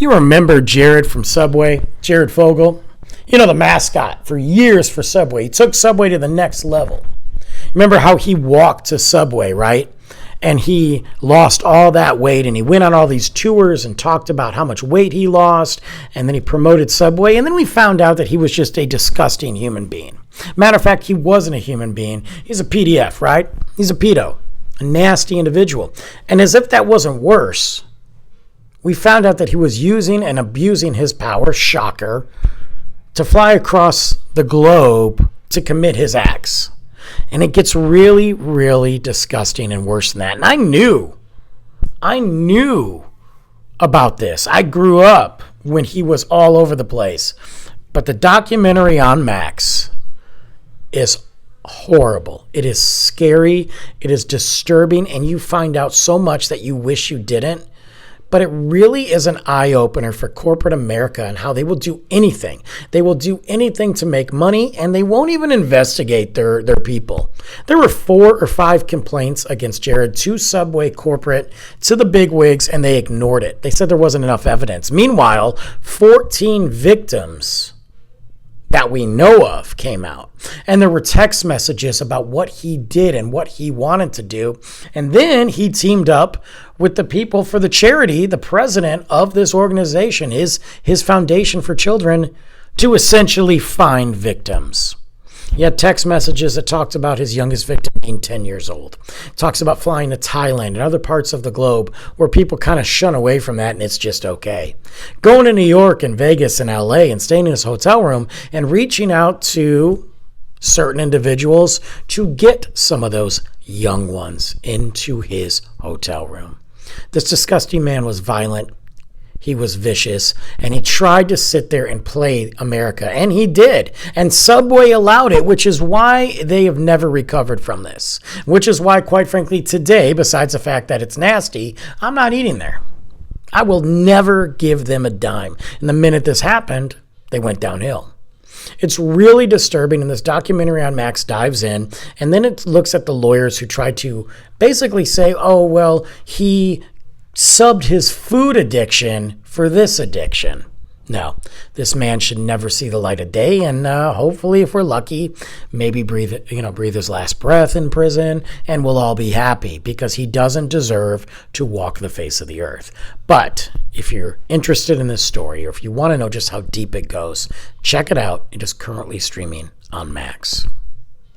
You remember Jared from Subway, Jared Fogle? You know, the mascot for years for Subway. He took Subway to the next level. Remember how he walked to Subway, right? And he lost all that weight, and he went on all these tours and talked about how much weight he lost, and then he promoted Subway, and then we found out that he was just a disgusting human being. Matter of fact, he wasn't a human being. He's a PDF, right? He's a pedo, a nasty individual. And as if that wasn't worse, we found out that he was using and abusing his power, shocker, to fly across the globe to commit his acts. And it gets really, really disgusting and worse than that. And I knew about this. I grew up when he was all over the place. But the documentary on Max is horrible. It is scary. It is disturbing. And you find out so much that you wish you didn't. But it really is an eye-opener for corporate America and how they will do anything. They will do anything to make money, and they won't even investigate their people. There were 4 or 5 complaints against Jared to Subway corporate, to the bigwigs, and they ignored it. They said there wasn't enough evidence. Meanwhile, 14 victims that we know of came out. And there were text messages about what he did and what he wanted to do. And then he teamed up with the people for the charity, the president of this organization, his foundation for children, to essentially find victims. He had text messages that talked about his youngest victim being 10 years old. Talks about flying to Thailand and other parts of the globe where people kind of shun away from that and it's just okay. Going to New York and Vegas and LA and staying in his hotel room and reaching out to certain individuals to get some of those young ones into his hotel room. This disgusting man was violent. He was vicious, and he tried to sit there and play America, and he did. And Subway allowed it, which is why they have never recovered from this. Which is why, quite frankly, today, besides the fact that it's nasty, I'm not eating there. I will never give them a dime. And the minute this happened, they went downhill. It's really disturbing, and this documentary on Max dives in, and then it looks at the lawyers who tried to basically say, oh, well, he subbed his food addiction for this addiction. No, this man should never see the light of day, and hopefully, if we're lucky, maybe breathe his last breath in prison, and we'll all be happy because he doesn't deserve to walk the face of the earth. But if you're interested in this story, or if you want to know just how deep it goes, check it out. It is currently streaming on Max.